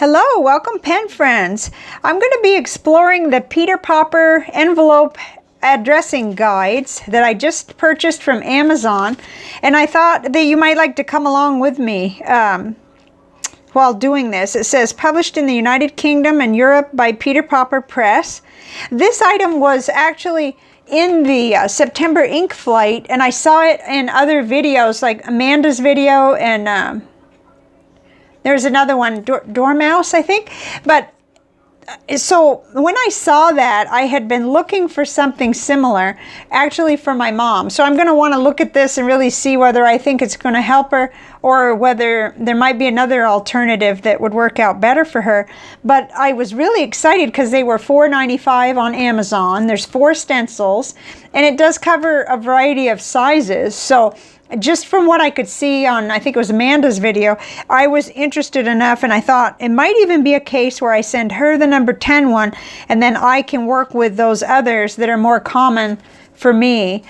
Hello, welcome pen friends. I'm going to be exploring the Peter Pauper envelope addressing guides that I just purchased from Amazon, and I thought that you might like to come along with me while doing this. It says published in the United Kingdom and Europe by Peter Pauper Press. This item was actually in the September ink flight, and I saw it in other videos like Amanda's video and there's another one, Dormouse, I think. But so when I saw that, I had been looking for something similar, actually for my mom. So I'm going to want to look at this and really see whether I think it's going to help her or whether there might be another alternative that would work out better for her. But I was really excited because they were $4.95 on Amazon. There's 4 stencils, and it does cover a variety of sizes. So just from what I could see on, I think it was Amanda's video, I was interested enough, and I thought it might even be a case where I send her the number 10 one, and then I can work with those others that are more common for me.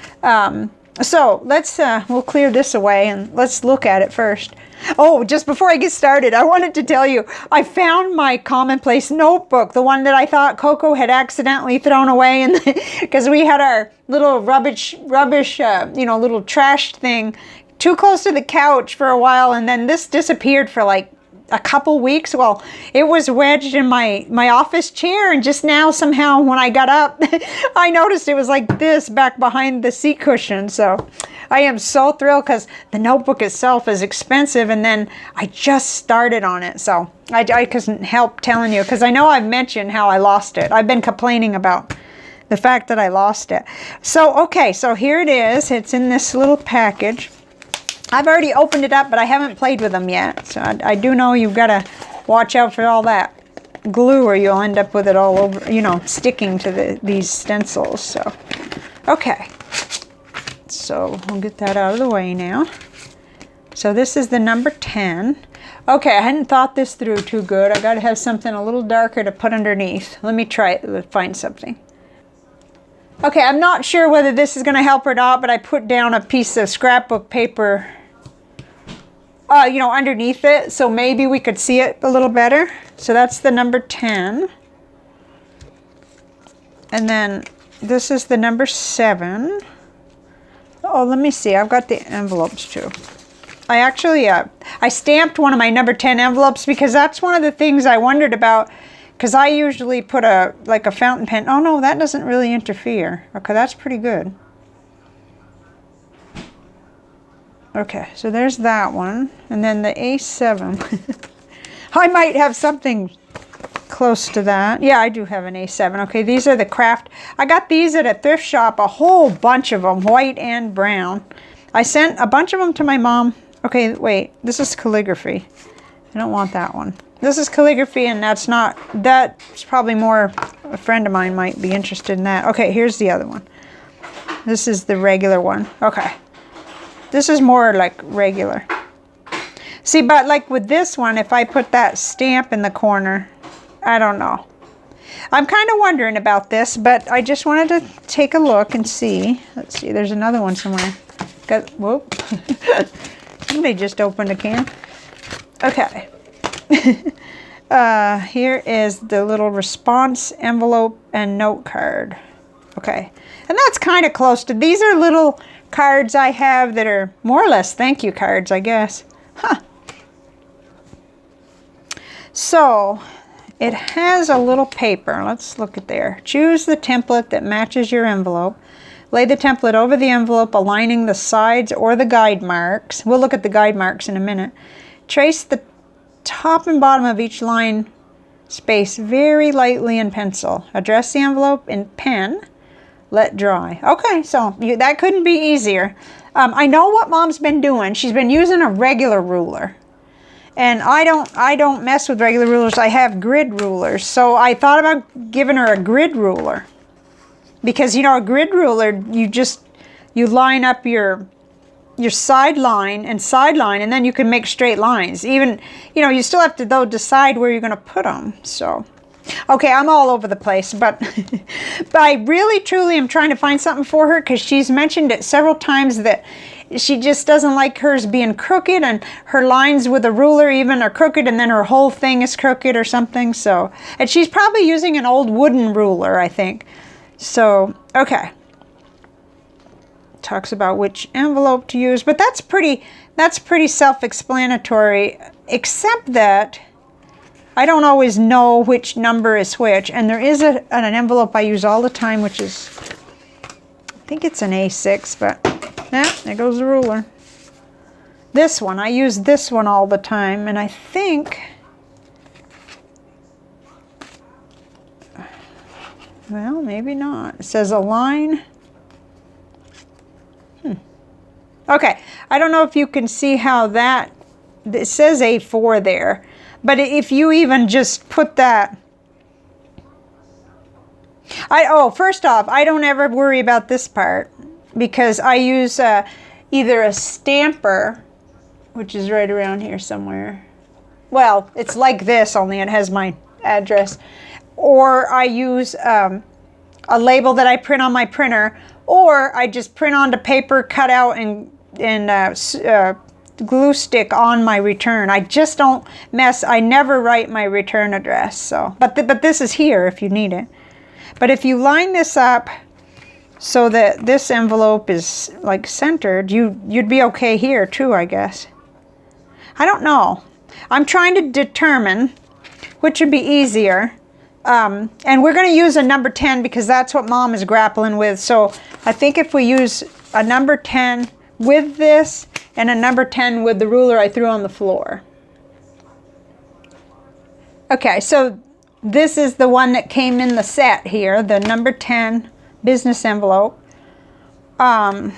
So let's, we'll clear this away and let's look at it first. Oh, just before I get started, I wanted to tell you, I found my commonplace notebook, the one that I thought Coco had accidentally thrown away, and because we had our little rubbish, little trash thing too close to the couch for a while, and then this disappeared for like a couple weeks. Well, it was wedged in my office chair, and just now somehow when I got up, I noticed it was like this back behind the seat cushion. So I am so thrilled because the notebook itself is expensive, and then I just started on it. So I couldn't help telling you, because I know I've mentioned how I lost it. I've been complaining about the fact that I lost it. So, okay, so here it is. It's in this little package. I've already opened it up, but I haven't played with them yet. So I do know you've got to watch out for all that glue, or you'll end up with it all over, sticking to these stencils. So, okay. So we'll get that out of the way now. So this is the number 10. Okay, I hadn't thought this through too good. I got to have something a little darker to put underneath. Let me try it. Let's find something. Okay, I'm not sure whether this is going to help or not, but I put down a piece of scrapbook paper underneath it, so maybe we could see it a little better. So that's the number 10. And then this is the number 7. Oh, let me see. I've got the envelopes too. I actually, I stamped one of my number 10 envelopes because that's one of the things I wondered about, because I usually put a fountain pen. Oh no, that doesn't really interfere. Okay, that's pretty good. Okay, so there's that one. And then the A7. I might have something close to that. Yeah, I do have an A7. Okay, these are the craft. I got these at a thrift shop, a whole bunch of them, white and brown. I sent a bunch of them to my mom. Okay, wait, this is calligraphy. I don't want that one. This is calligraphy, and that's probably more, a friend of mine might be interested in that. Okay, here's the other one. This is the regular one. Okay. This is more like regular. See, but like with this one, if I put that stamp in the corner, I don't know. I'm kind of wondering about this, but I just wanted to take a look and see. Let's see, there's another one somewhere. Whoop. Somebody just opened a can. Okay. Here is the little response envelope and note card. Okay. And that's kind of close to, these are little cards I have that are more or less thank you cards, I guess. Huh. So it has a little paper. Let's look at there. Choose the template that matches your envelope. Lay the template over the envelope, aligning the sides or the guide marks. We'll look at the guide marks in a minute. Trace the top and bottom of each line space very lightly in pencil. Address the envelope in pen. Let dry. Okay, so that couldn't be easier. I know what Mom's been doing. She's been using a regular ruler. And I don't mess with regular rulers. I have grid rulers. So I thought about giving her a grid ruler. Because, a grid ruler, you line up your side line, and then you can make straight lines. Even, you still have to, though, decide where you're going to put them. So, okay, I'm all over the place, but I really, truly am trying to find something for her, because she's mentioned it several times that she just doesn't like hers being crooked, and her lines with a ruler even are crooked, and then her whole thing is crooked or something. So, and she's probably using an old wooden ruler, I think. So, okay. Talks about which envelope to use, but that's pretty self-explanatory, except that I don't always know which number is which. And there is an envelope I use all the time, which is, I think it's an A6, but yeah, there goes the ruler. This one, I use this one all the time, and I think, well, maybe not. It says align. Okay, I don't know if you can see how that, it says A4 there, but if you even just put that, first off, I don't ever worry about this part because I use either a stamper, which is right around here somewhere. Well, it's like this, only it has my address. Or I use a label that I print on my printer, or I just print onto paper, cut out, and glue stick on my return. I just don't mess. I never write my return address. So, but this is here if you need it. But if you line this up so that this envelope is like centered, you'd be okay here too, I guess. I don't know. I'm trying to determine which would be easier. And we're going to use a number 10 because that's what Mom is grappling with. So I think if we use a number 10 with this and a number 10 with the ruler I threw on the floor. Okay, so this is the one that came in the set here, the number 10 business envelope. I'll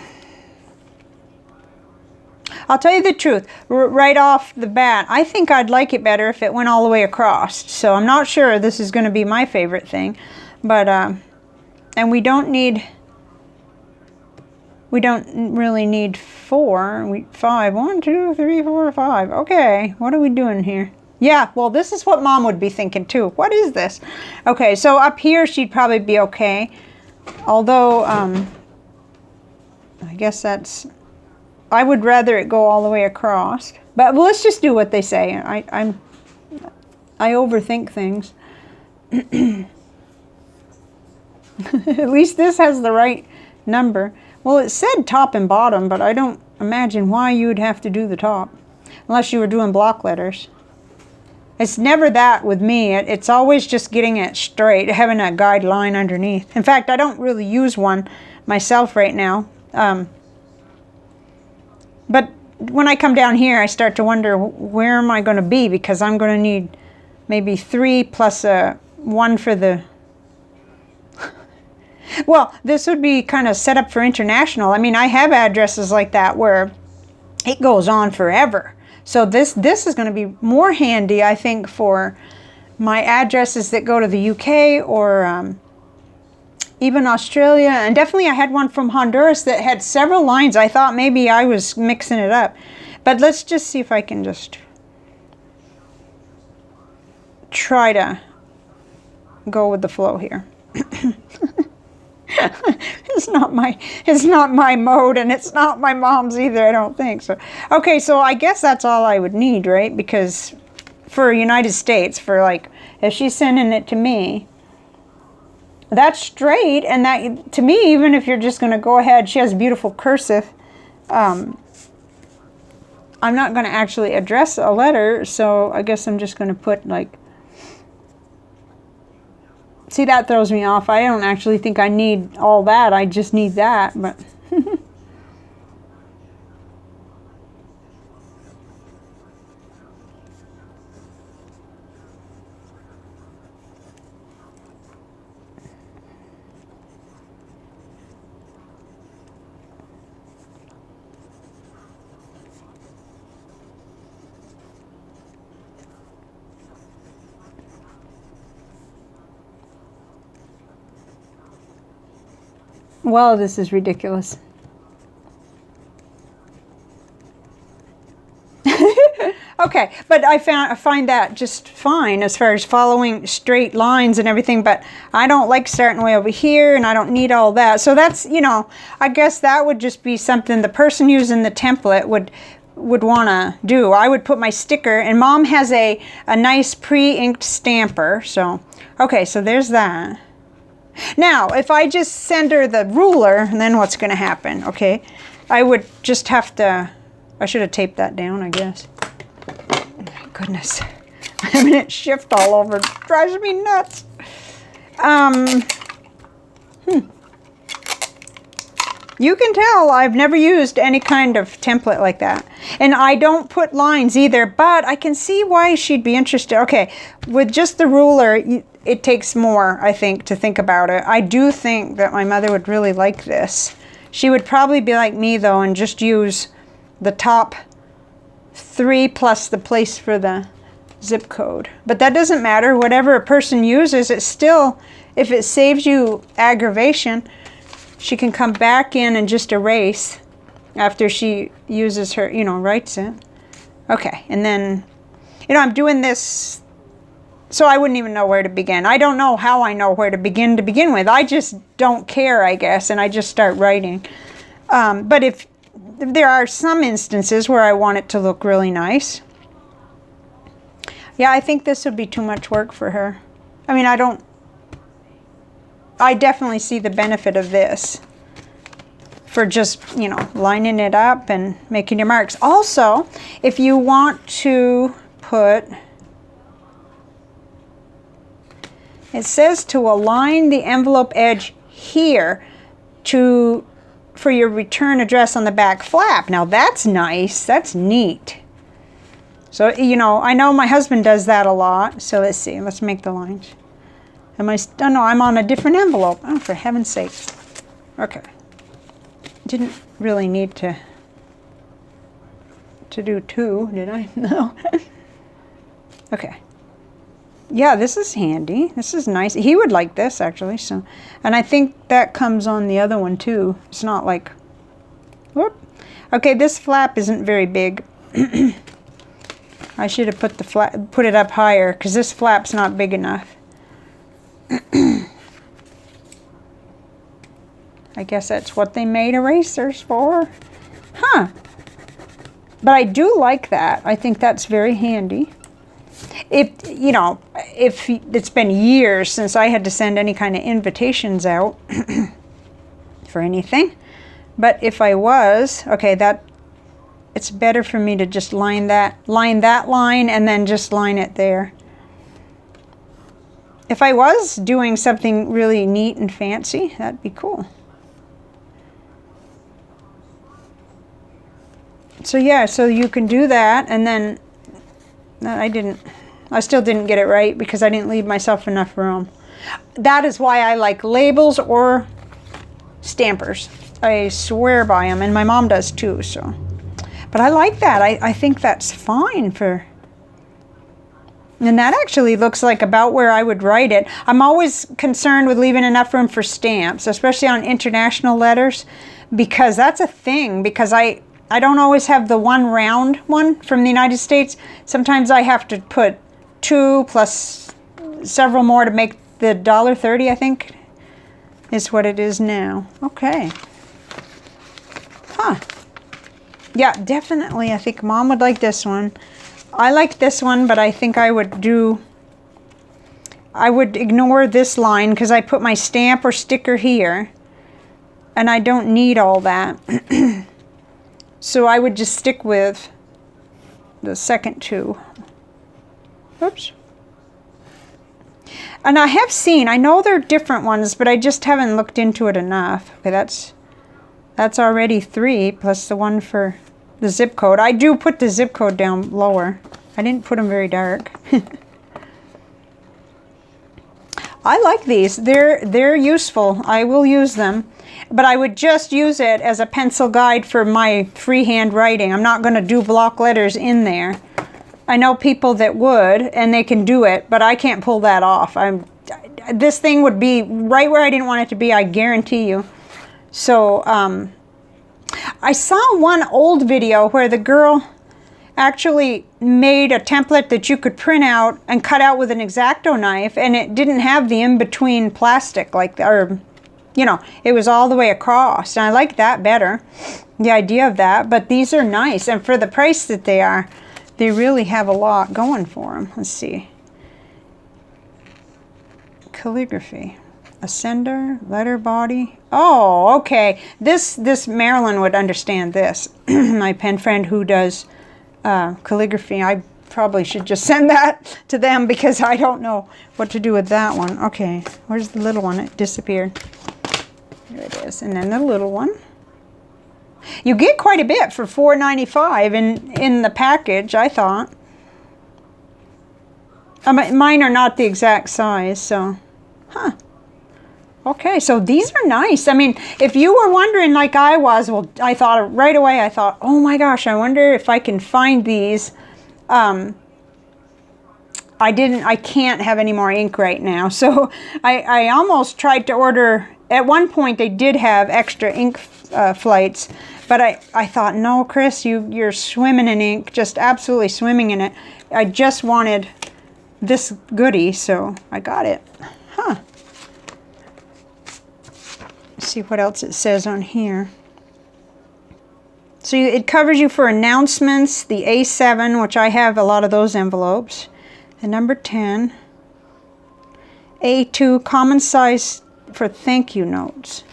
tell you the truth, right off the bat, I think I'd like it better if it went all the way across. So I'm not sure this is going to be my favorite thing, but and we don't really need 4, 5. 1, 2, 3, 4, 5. Okay, what are we doing here? Yeah, well, this is what Mom would be thinking too. What is this? Okay, so up here she'd probably be okay. Although, I guess I would rather it go all the way across. But well, let's just do what they say. I overthink things. At least this has the right number. Well, it said top and bottom, but I don't imagine why you would have to do the top. Unless you were doing block letters. It's never that with me. It's always just getting it straight, having a guide line underneath. In fact, I don't really use one myself right now. But when I come down here, I start to wonder, where am I going to be? Because I'm going to need maybe 3 plus 1 for the... Well, this would be kind of set up for international. I mean, I have addresses like that where it goes on forever. So this is going to be more handy, I think, for my addresses that go to the UK or even Australia. And definitely I had one from Honduras that had several lines. I thought maybe I was mixing it up. But let's just see if I can just try to go with the flow here. It's not my mode, and it's not my Mom's either, I don't think. So okay, so I guess that's all I would need, right? Because for United States, for like, if she's sending it to me, that's straight, and that, to me, even if you're just going to go ahead, she has beautiful cursive. I'm not going to actually address a letter, so I guess I'm just going to put like, see, that throws me off. I don't actually think I need all that. I just need that, but... Well, this is ridiculous. Okay, but I find that just fine as far as following straight lines and everything, but I don't like starting way over here, and I don't need all that. So that's, you know, I guess that would just be something the person using the template would want to do. I would put my sticker, and Mom has a nice pre-inked stamper. So, okay, so there's that. Now, if I just send her the ruler, then what's going to happen? Okay, I would just have to, I should have taped that down, I guess. Oh my goodness. I'm having it shift all over. It drives me nuts. You can tell I've never used any kind of template like that. And I don't put lines either, but I can see why she'd be interested. Okay, with just the ruler, it takes more, I think, to think about it. I do think that my mother would really like this. She would probably be like me, though, and just use the top 3 plus the place for the zip code. But that doesn't matter. Whatever a person uses, it's still, if it saves you aggravation, she can come back in and just erase after she uses her, you know, writes it. Okay, and then, you know, I'm doing this so I wouldn't even know where to begin. I don't know how I know where to begin with. I just don't care, I guess, and I just start writing. But if there are some instances where I want it to look really nice. Yeah, I think this would be too much work for her. I mean, I definitely see the benefit of this for just, you know, lining it up and making your marks. Also, if you want to put, it says to align the envelope edge here for your return address on the back flap. Now that's nice, that's neat. So, you know, I know my husband does that a lot. So let's see, let's make the lines. Oh no, I'm on a different envelope. Oh, for heaven's sake. Okay. Didn't really need to do 2, did I? No. Okay. Yeah, this is handy. This is nice. He would like this, actually. So, and I think that comes on the other one, too. It's not like, whoop. Okay, this flap isn't very big. I should have put it up higher, because this flap's not big enough. I guess that's what they made erasers for. Huh. But I do like that. I think that's very handy. If it's been years since I had to send any kind of invitations out for anything. But if I was, okay, it's better for me to just line that line and then just line it there. If I was doing something really neat and fancy, that'd be cool. So yeah, so you can do that, and then I still didn't get it right because I didn't leave myself enough room. That is why I like labels or stampers. I swear by them, and my mom does too, so. But I like that. I think that's fine for. And that actually looks like about where I would write it. I'm always concerned with leaving enough room for stamps, especially on international letters, because that's a thing, because I don't always have the one round one from the United States. Sometimes I have to put 2 plus several more to make the $1.30, I think, is what it is now. Okay. Huh. Yeah, definitely. I think Mom would like this one. I like this one, but I think I would ignore this line because I put my stamp or sticker here, and I don't need all that. So I would just stick with the second 2. Oops. And I have seen, I know they're different ones, but I just haven't looked into it enough. Okay, that's already 3 plus the one for the zip code. I do put the zip code down lower. I didn't put them very dark. I like these. They're useful. I will use them. But I would just use it as a pencil guide for my freehand writing. I'm not going to do block letters in there. I know people that would, and they can do it, but I can't pull that off. This thing would be right where I didn't want it to be, I guarantee you. So, I saw one old video where the girl, actually made a template that you could print out and cut out with an X-Acto knife, and it didn't have the in-between plastic like, or you know, it was all the way across, and I like that better, the idea of that. But these are nice, and for the price that they are, they really have a lot going for them. Let's see. Calligraphy. Ascender, letter body. Oh, okay. This Marilyn would understand this. My pen friend who does calligraphy. I probably should just send that to them because I don't know what to do with that one. Okay, where's the little one? It disappeared. Here it is. And then the little one. You get quite a bit for $4.95 in the package, I thought. Mine are not the exact size, so, huh. Okay, so these are nice. I mean, if you were wondering like I was, well, I thought right away, I thought, oh my gosh, I wonder if I can find these. I can't have any more ink right now. So I almost tried to order, at one point they did have extra ink flights, but I thought, no, Chris, you're swimming in ink, just absolutely swimming in it. I just wanted this goodie, so I got it. Huh. Let's see what else it says on here. So it covers you for announcements, the A7, which I have a lot of those envelopes, the number 10, A2, common size for thank you notes.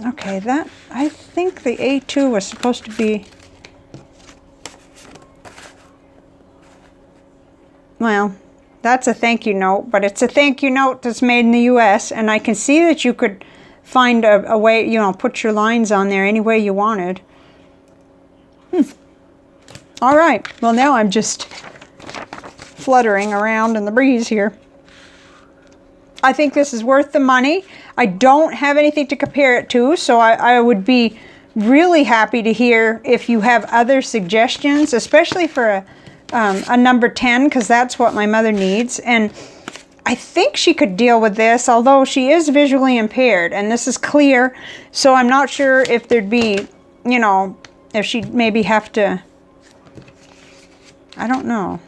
Okay, that, I think the A2 was supposed to be, well, that's a thank you note, but it's a thank you note that's made in the US, and I can see that you could find a way, you know, put your lines on there any way you wanted. All right, well now I'm just fluttering around in the breeze here. I think this is worth the money. I don't have anything to compare it to, so I would be really happy to hear if you have other suggestions, especially for a number 10, because that's what my mother needs. And I think she could deal with this, although she is visually impaired, and this is clear, so I'm not sure if there'd be, you know, if she'd maybe have to, I don't know.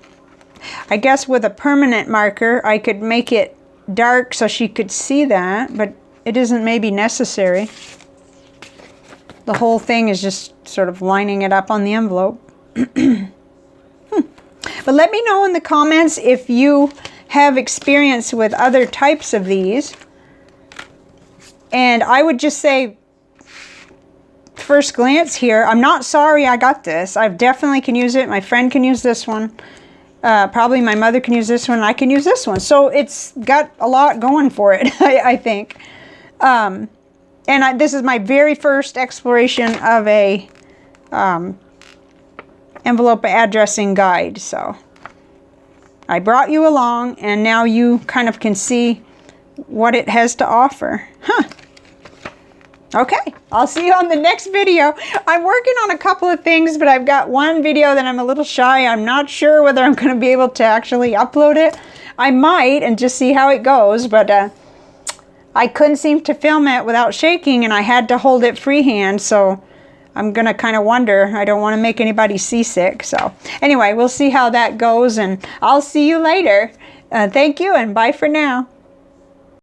I guess with a permanent marker, I could make it dark so she could see that, but it isn't maybe necessary. The whole thing is just sort of lining it up on the envelope. But let me know in the comments if you have experience with other types of these. And I would just say, first glance here, I'm not sorry I got this. I definitely can use it. My friend can use this one. Probably my mother can use this one. I can use this one. So it's got a lot going for it, I think. This is my very first exploration of a envelope addressing guide. So I brought you along, and now you kind of can see what it has to offer. Huh. Okay, I'll see you on the next video. I'm working on a couple of things, but I've got one video that I'm a little shy. I'm not sure whether I'm going to be able to actually upload it. I might, and just see how it goes, but I couldn't seem to film it without shaking, and I had to hold it freehand, so I'm going to kind of wonder. I don't want to make anybody seasick. So anyway, we'll see how that goes, and I'll see you later. Thank you, and bye for now.